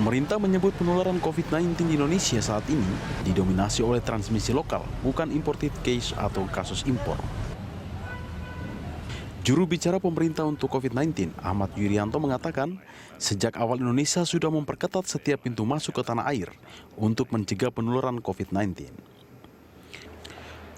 Pemerintah menyebut penularan COVID-19 di Indonesia saat ini didominasi oleh transmisi lokal, bukan imported case atau kasus impor. Juru bicara pemerintah untuk COVID-19, Ahmad Yuryanto mengatakan, sejak awal Indonesia sudah memperketat setiap pintu masuk ke tanah air untuk mencegah penularan COVID-19.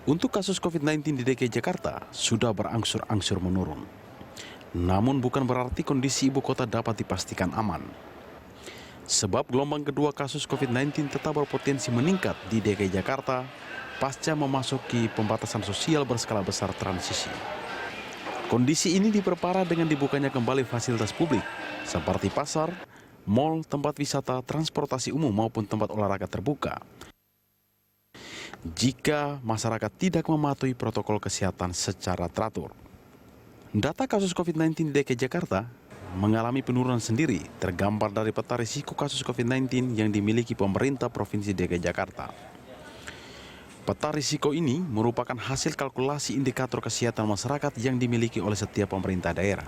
Untuk kasus COVID-19 di DKI Jakarta sudah berangsur-angsur menurun. Namun bukan berarti kondisi ibu kota dapat dipastikan aman. Sebab gelombang kedua kasus COVID-19 tetap berpotensi meningkat di DKI Jakarta pasca memasuki pembatasan sosial berskala besar transisi. Kondisi ini diperparah dengan dibukanya kembali fasilitas publik seperti pasar, mal, tempat wisata, transportasi umum maupun tempat olahraga terbuka. Jika masyarakat tidak mematuhi protokol kesehatan secara teratur. Data kasus COVID-19 di DKI Jakarta mengalami penurunan sendiri tergambar dari peta risiko kasus COVID-19 yang dimiliki pemerintah Provinsi DKI Jakarta. Peta risiko ini merupakan hasil kalkulasi indikator kesehatan masyarakat yang dimiliki oleh setiap pemerintah daerah.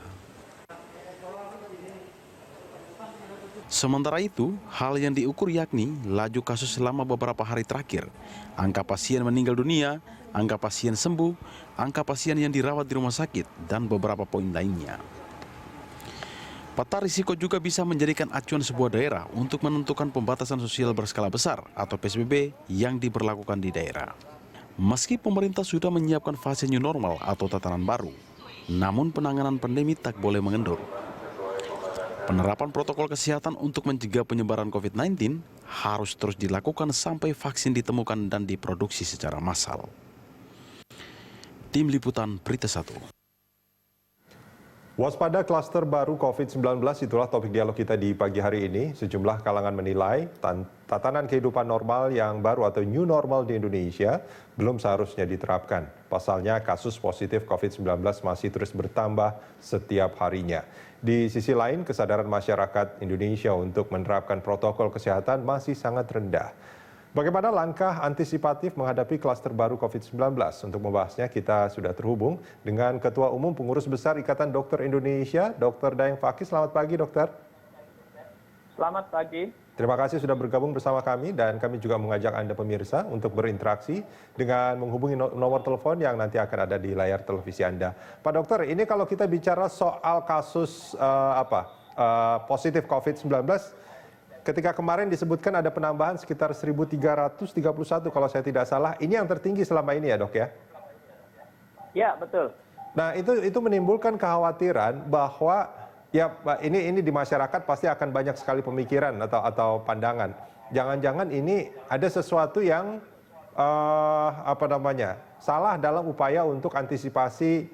Sementara itu, hal yang diukur yakni laju kasus selama beberapa hari terakhir, angka pasien meninggal dunia, angka pasien sembuh, angka pasien yang dirawat di rumah sakit, dan beberapa poin lainnya. Peta risiko juga bisa menjadikan acuan sebuah daerah untuk menentukan pembatasan sosial berskala besar atau PSBB yang diberlakukan di daerah. Meski pemerintah sudah menyiapkan fase new normal atau tatanan baru, namun penanganan pandemi tak boleh mengendur. Penerapan protokol kesehatan untuk mencegah penyebaran COVID-19 harus terus dilakukan sampai vaksin ditemukan dan diproduksi secara massal. Tim Liputan Berita 1. Waspada klaster baru COVID-19, itulah topik dialog kita di pagi hari ini. Sejumlah kalangan menilai tatanan kehidupan normal yang baru atau new normal di Indonesia belum seharusnya diterapkan. Pasalnya kasus positif COVID-19 masih terus bertambah setiap harinya. Di sisi lain, kesadaran masyarakat Indonesia untuk menerapkan protokol kesehatan masih sangat rendah. Bagaimana langkah antisipatif menghadapi klaster baru COVID-19? Untuk membahasnya kita sudah terhubung dengan Ketua Umum Pengurus Besar Ikatan Dokter Indonesia, Dr. Daeng Fakih. Selamat pagi, Dokter. Selamat pagi. Terima kasih sudah bergabung bersama kami dan kami juga mengajak Anda pemirsa untuk berinteraksi dengan menghubungi nomor telepon yang nanti akan ada di layar televisi Anda. Pak Dokter, ini kalau kita bicara soal kasus positif COVID-19, ketika kemarin disebutkan ada penambahan sekitar 1.331 kalau saya tidak salah. Ini yang tertinggi selama ini ya, Dok ya? Ya, betul. Nah, itu menimbulkan kekhawatiran bahwa ya ini di masyarakat pasti akan banyak sekali pemikiran atau pandangan. Jangan-jangan ini ada sesuatu yang salah dalam upaya untuk antisipasi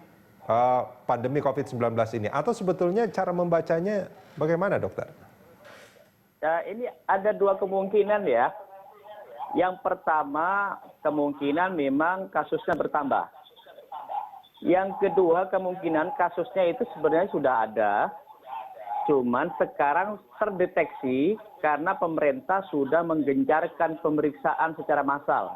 pandemi COVID-19 ini. Atau sebetulnya cara membacanya bagaimana, Dokter? Ya, ini ada dua kemungkinan ya. Yang pertama, kemungkinan memang kasusnya bertambah. Yang kedua, kemungkinan kasusnya itu sebenarnya sudah ada, cuman sekarang terdeteksi karena pemerintah sudah menggencarkan pemeriksaan secara massal.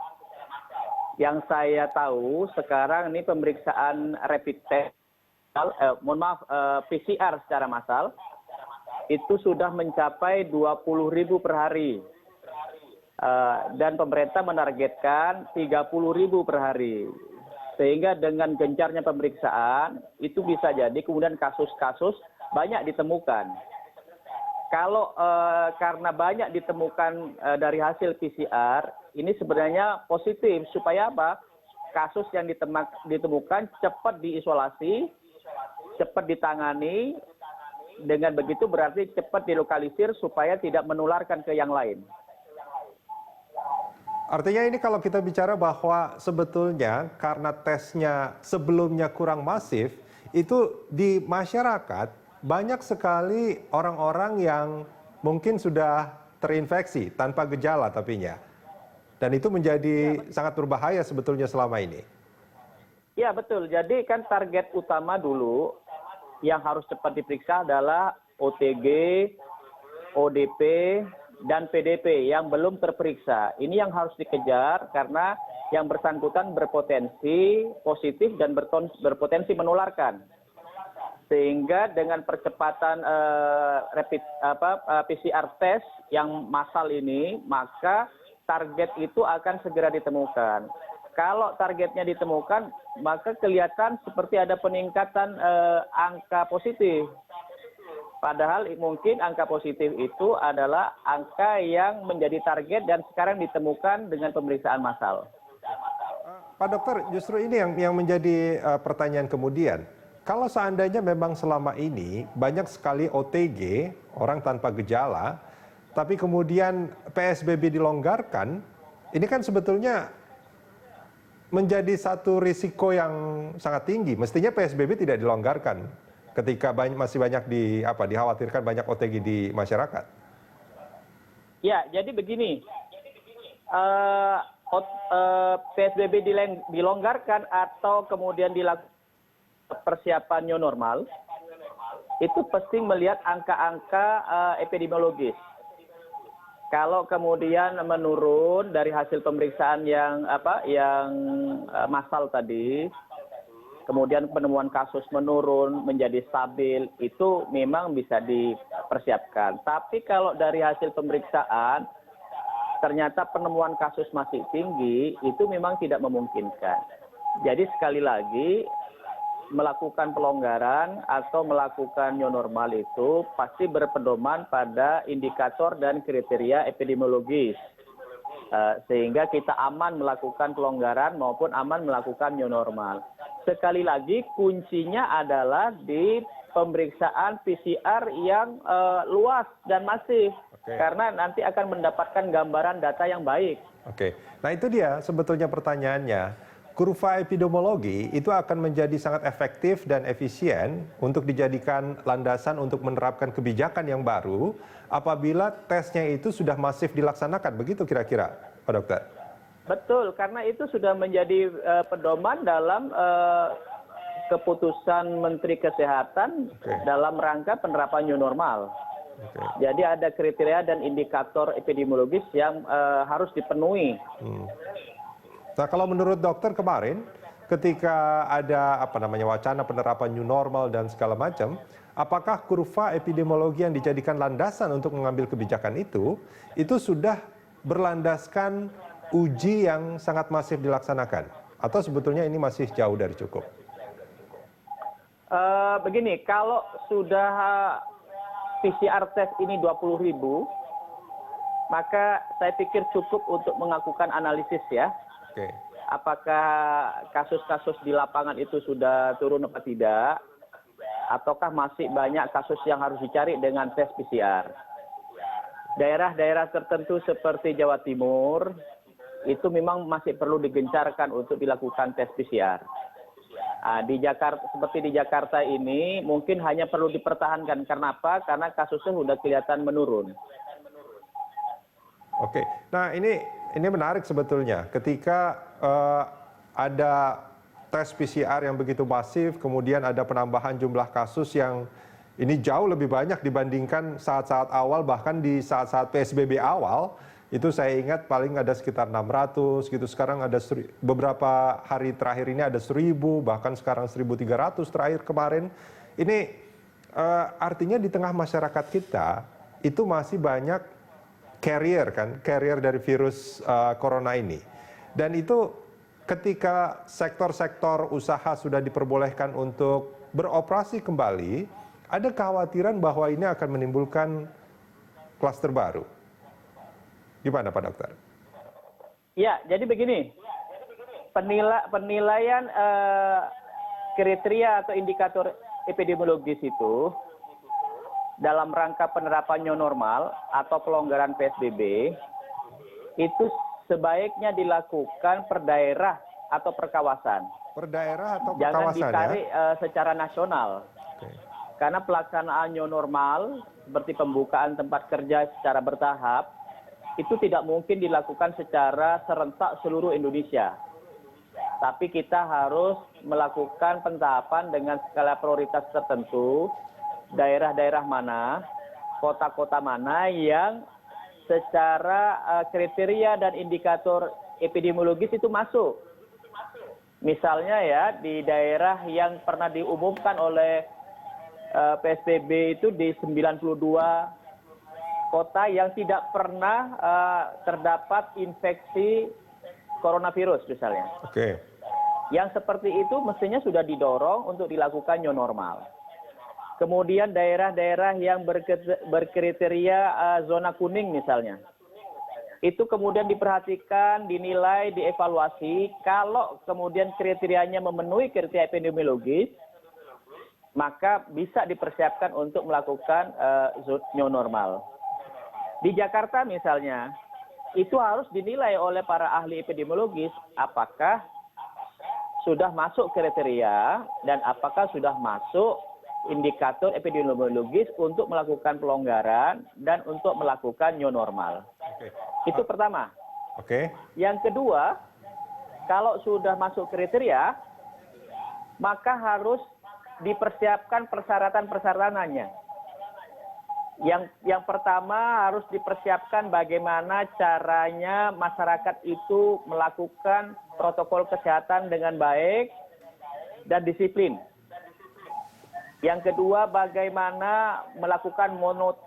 Yang saya tahu sekarang ini pemeriksaan rapid test, PCR secara massal, itu sudah mencapai 20.000 per hari. Dan pemerintah menargetkan 30.000 per hari. Sehingga dengan gencarnya pemeriksaan, itu bisa jadi kemudian kasus-kasus banyak ditemukan. Kalau karena banyak ditemukan dari hasil PCR, ini sebenarnya positif. Supaya apa? Kasus yang ditemukan cepat diisolasi, cepat ditangani. Dengan begitu berarti cepat dilokalisir supaya tidak menularkan ke yang lain. Artinya ini kalau kita bicara bahwa sebetulnya karena tesnya sebelumnya kurang masif, itu di masyarakat banyak sekali orang-orang yang mungkin sudah terinfeksi tanpa gejala tapinya. Dan itu menjadi sangat berbahaya sebetulnya selama ini. Ya betul, jadi kan target utama dulu yang harus cepat diperiksa adalah OTG, ODP, dan PDP yang belum terperiksa. Ini yang harus dikejar karena yang bersangkutan berpotensi positif dan berpotensi menularkan. Sehingga dengan percepatan PCR test yang massal ini, maka target itu akan segera ditemukan. Kalau targetnya ditemukan, maka kelihatan seperti ada peningkatan angka positif. Padahal mungkin angka positif itu adalah angka yang menjadi target dan sekarang ditemukan dengan pemeriksaan massal. Pak Dokter, justru ini yang menjadi pertanyaan kemudian. Kalau seandainya memang selama ini banyak sekali OTG, orang tanpa gejala, tapi kemudian PSBB dilonggarkan, ini kan sebetulnya menjadi satu risiko yang sangat tinggi. Mestinya PSBB tidak dilonggarkan ketika masih banyak dikhawatirkan banyak OTG di masyarakat. Ya, jadi begini, PSBB dilonggarkan atau kemudian dilakukan persiapan new normal, itu pasti melihat angka-angka epidemiologis. Kalau kemudian menurun dari hasil pemeriksaan yang massal tadi, kemudian penemuan kasus menurun menjadi stabil, itu memang bisa dipersiapkan. Tapi kalau dari hasil pemeriksaan ternyata penemuan kasus masih tinggi, itu memang tidak memungkinkan. Jadi sekali lagi, melakukan pelonggaran atau melakukan new normal itu pasti berpedoman pada indikator dan kriteria epidemiologis. Sehingga kita aman melakukan pelonggaran maupun aman melakukan new normal. Sekali lagi kuncinya adalah di pemeriksaan PCR yang luas dan masif. Karena nanti akan mendapatkan gambaran data yang baik. Oke, nah itu dia sebetulnya pertanyaannya. Kurva epidemiologi itu akan menjadi sangat efektif dan efisien untuk dijadikan landasan untuk menerapkan kebijakan yang baru apabila tesnya itu sudah masif dilaksanakan. Begitu kira-kira, Pak Dokter? Betul, karena itu sudah menjadi pedoman dalam keputusan Menteri Kesehatan dalam rangka penerapan new normal. Jadi ada kriteria dan indikator epidemiologis yang harus dipenuhi. Nah, kalau menurut dokter kemarin, ketika ada wacana penerapan new normal dan segala macam, apakah kurva epidemiologi yang dijadikan landasan untuk mengambil kebijakan itu sudah berlandaskan uji yang sangat masif dilaksanakan? Atau sebetulnya ini masih jauh dari cukup? Begini, kalau sudah PCR test ini 20.000, maka saya pikir cukup untuk melakukan analisis ya. Apakah kasus-kasus di lapangan itu sudah turun atau tidak, ataukah masih banyak kasus yang harus dicari dengan tes PCR. Daerah-daerah tertentu seperti Jawa Timur, itu memang masih perlu digencarkan untuk dilakukan tes PCR. Di Jakarta, seperti di Jakarta ini, mungkin hanya perlu dipertahankan. Karena apa? Karena kasusnya sudah kelihatan menurun. Oke, nah ini menarik sebetulnya. Ketika ada tes PCR yang begitu masif, kemudian ada penambahan jumlah kasus yang ini jauh lebih banyak dibandingkan saat-saat awal, bahkan di saat-saat PSBB awal, itu saya ingat paling ada sekitar 600 gitu. Sekarang ada beberapa hari terakhir ini ada 1.000, bahkan sekarang 1.300 terakhir kemarin. Ini artinya di tengah masyarakat kita itu masih banyak carrier dari virus corona ini. Dan itu ketika sektor-sektor usaha sudah diperbolehkan untuk beroperasi kembali, ada kekhawatiran bahwa ini akan menimbulkan klaster baru. Gimana Pak Dokter? Ya, jadi begini, penilaian kriteria atau indikator epidemiologis itu dalam rangka penerapan new normal atau pelonggaran PSBB itu sebaiknya dilakukan per daerah atau per kawasan. Per daerah atau per Jangan kawasan, ditarik ya? Secara nasional. Karena pelaksanaan new normal seperti pembukaan tempat kerja secara bertahap itu tidak mungkin dilakukan secara serentak seluruh Indonesia. Tapi kita harus melakukan pentahapan dengan skala prioritas tertentu, daerah-daerah mana, kota-kota mana yang secara kriteria dan indikator epidemiologis itu masuk. Misalnya ya, di daerah yang pernah diumumkan oleh PSBB itu di 92 kota yang tidak pernah terdapat infeksi coronavirus misalnya. Oke. Yang seperti itu mestinya sudah didorong untuk dilakukan new normal. Kemudian daerah-daerah yang berkriteria zona kuning misalnya. Itu kemudian diperhatikan, dinilai, dievaluasi. Kalau kemudian kriterianya memenuhi kriteria epidemiologis, maka bisa dipersiapkan untuk melakukan new normal. Di Jakarta misalnya, itu harus dinilai oleh para ahli epidemiologis apakah sudah masuk kriteria dan apakah sudah masuk indikator epidemiologis untuk melakukan pelonggaran dan untuk melakukan new normal. Oke. Itu pertama. Oke. Yang kedua, kalau sudah masuk kriteria, maka harus dipersiapkan persyaratan-persyaratannya. Yang pertama harus dipersiapkan bagaimana caranya masyarakat itu melakukan protokol kesehatan dengan baik dan disiplin. Yang kedua, bagaimana melakukan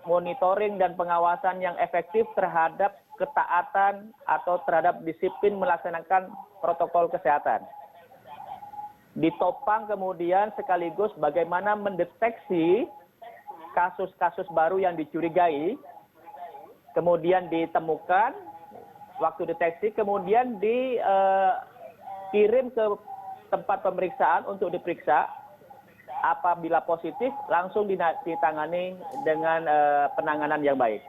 monitoring dan pengawasan yang efektif terhadap ketaatan atau terhadap disiplin melaksanakan protokol kesehatan. Ditopang kemudian sekaligus bagaimana mendeteksi kasus-kasus baru yang dicurigai, kemudian ditemukan, waktu deteksi, kemudian dikirim ke tempat pemeriksaan untuk diperiksa. Apabila positif, langsung ditangani dengan penanganan yang baik.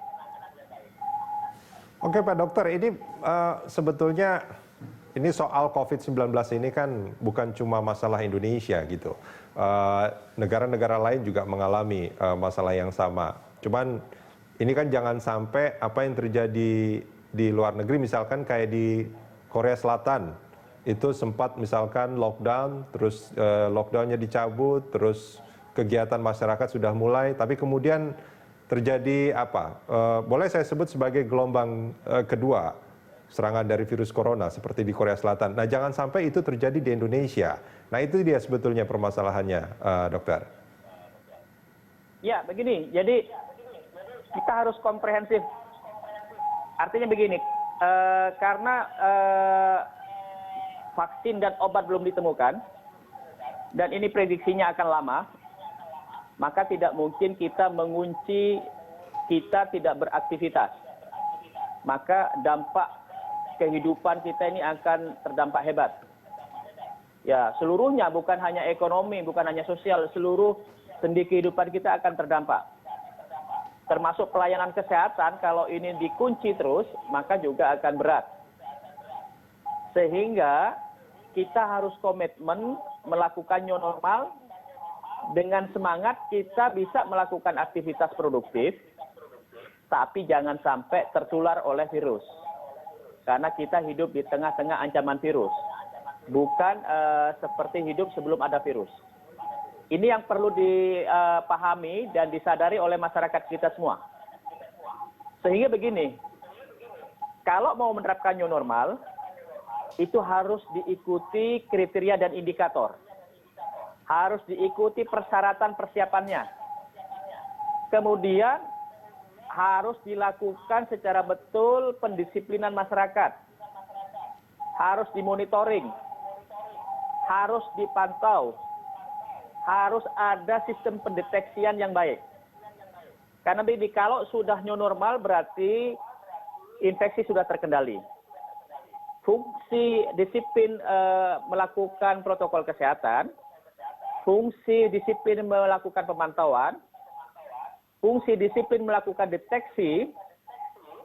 Oke Pak Dokter, ini sebetulnya ini soal COVID-19 ini kan bukan cuma masalah Indonesia gitu. Negara-negara lain juga mengalami masalah yang sama. Cuman ini kan jangan sampai apa yang terjadi di luar negeri, misalkan kayak di Korea Selatan, itu sempat misalkan lockdown, terus lockdownnya dicabut, terus kegiatan masyarakat sudah mulai, tapi kemudian terjadi apa? Boleh saya sebut sebagai gelombang kedua serangan dari virus corona seperti di Korea Selatan. Nah, jangan sampai itu terjadi di Indonesia. Nah, itu dia sebetulnya permasalahannya, dokter. Ya, begini. Jadi kita harus komprehensif. Artinya begini, karena vaksin dan obat belum ditemukan, dan ini prediksinya akan lama, maka tidak mungkin kita mengunci kita tidak beraktivitas. Maka dampak kehidupan kita ini akan terdampak hebat. Ya, seluruhnya, bukan hanya ekonomi, bukan hanya sosial, seluruh sendi kehidupan kita akan terdampak. Termasuk pelayanan kesehatan, kalau ini dikunci terus, maka juga akan berat. Sehingga kita harus komitmen melakukan new normal, dengan semangat kita bisa melakukan aktivitas produktif, tapi jangan sampai tertular oleh virus. Karena kita hidup di tengah-tengah ancaman virus, bukan seperti hidup sebelum ada virus. Ini yang perlu dipahami dan disadari oleh masyarakat kita semua. Sehingga begini, kalau mau menerapkan new normal, itu harus diikuti kriteria dan indikator. Harus diikuti persyaratan persiapannya. Kemudian harus dilakukan secara betul pendisiplinan masyarakat. Harus dimonitoring. Harus dipantau. Harus ada sistem pendeteksian yang baik. Karena begini, kalau sudah new normal berarti infeksi sudah terkendali. Fungsi disiplin melakukan protokol kesehatan, fungsi disiplin melakukan pemantauan, fungsi disiplin melakukan deteksi,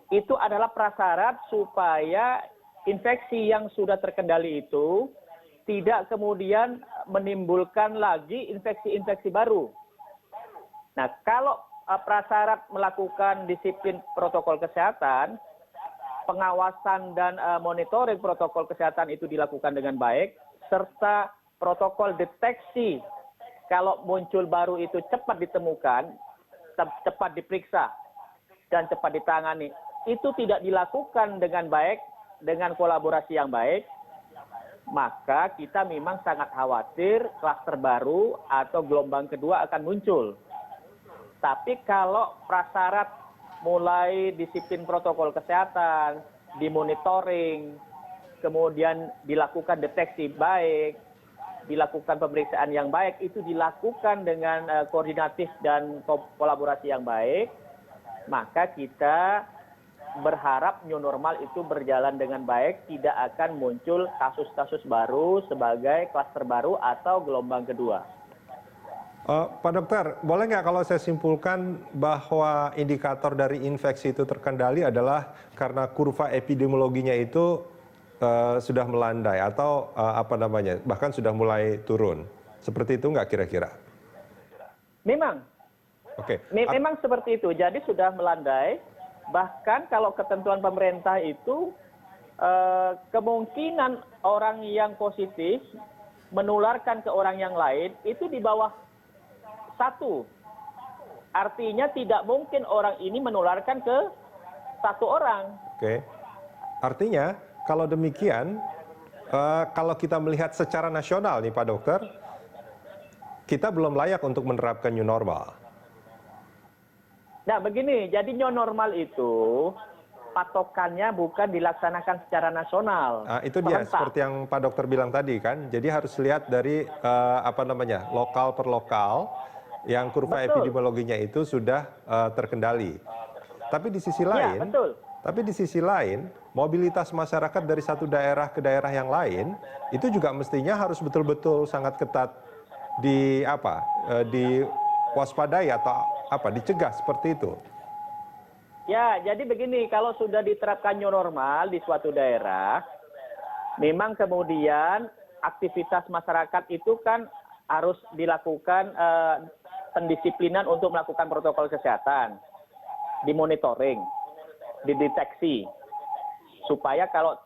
itu adalah prasyarat supaya infeksi yang sudah terkendali itu tidak kemudian menimbulkan lagi infeksi-infeksi baru. Nah, kalau prasyarat melakukan disiplin protokol kesehatan, pengawasan dan monitoring protokol kesehatan itu dilakukan dengan baik, serta protokol deteksi kalau muncul baru itu cepat ditemukan, cepat diperiksa, dan cepat ditangani. Itu tidak dilakukan dengan baik, dengan kolaborasi yang baik, maka kita memang sangat khawatir klaster baru atau gelombang kedua akan muncul. Tapi kalau prasyarat mulai disiplin protokol kesehatan, dimonitoring, kemudian dilakukan deteksi baik, dilakukan pemeriksaan yang baik, itu dilakukan dengan koordinatif dan kolaborasi yang baik, maka kita berharap new normal itu berjalan dengan baik, tidak akan muncul kasus-kasus baru sebagai klaster baru atau gelombang kedua. Pak Dokter, boleh nggak kalau saya simpulkan bahwa indikator dari infeksi itu terkendali adalah karena kurva epidemiologinya itu sudah melandai atau bahkan sudah mulai turun. Seperti itu nggak kira-kira? Memang. Oke. Memang seperti itu. Jadi sudah melandai. Bahkan kalau ketentuan pemerintah itu kemungkinan orang yang positif menularkan ke orang yang lain itu di bawah 1. Artinya tidak mungkin orang ini menularkan ke 1 orang. Oke. Artinya kalau demikian, kalau kita melihat secara nasional nih Pak Dokter, kita belum layak untuk menerapkan new normal. Nah begini, jadi new normal itu patokannya bukan dilaksanakan secara nasional. Itu dia, seperti yang Pak Dokter bilang tadi kan. Jadi harus lihat dari lokal per lokal, yang kurva epidemiologinya itu sudah terkendali. Tapi di sisi lain, ya, betul. Tapi di sisi lain, mobilitas masyarakat dari satu daerah ke daerah yang lain itu juga mestinya harus betul-betul sangat ketat diwaspadai atau dicegah seperti itu. Ya, jadi begini, kalau sudah diterapkan new normal di suatu daerah, memang kemudian aktivitas masyarakat itu kan harus dilakukan pendisiplinan untuk melakukan protokol kesehatan, dimonitoring, dideteksi, supaya kalau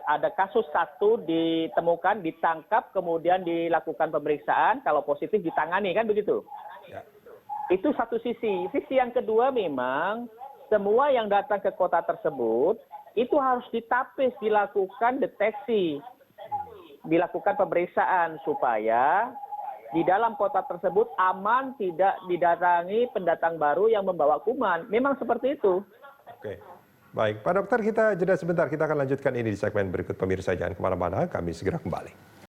ada kasus satu ditemukan, ditangkap, kemudian dilakukan pemeriksaan, kalau positif ditangani, kan begitu? Ya. Itu satu sisi. Sisi yang kedua memang semua yang datang ke kota tersebut itu harus ditapis, dilakukan deteksi, dilakukan pemeriksaan supaya di dalam kota tersebut aman, tidak didatangi pendatang baru yang membawa kuman. Memang seperti itu. Oke. Baik, Pak Dokter, kita jeda sebentar. Kita akan lanjutkan ini di segmen berikut. Pemirsa jangan kemana-mana, kami segera kembali.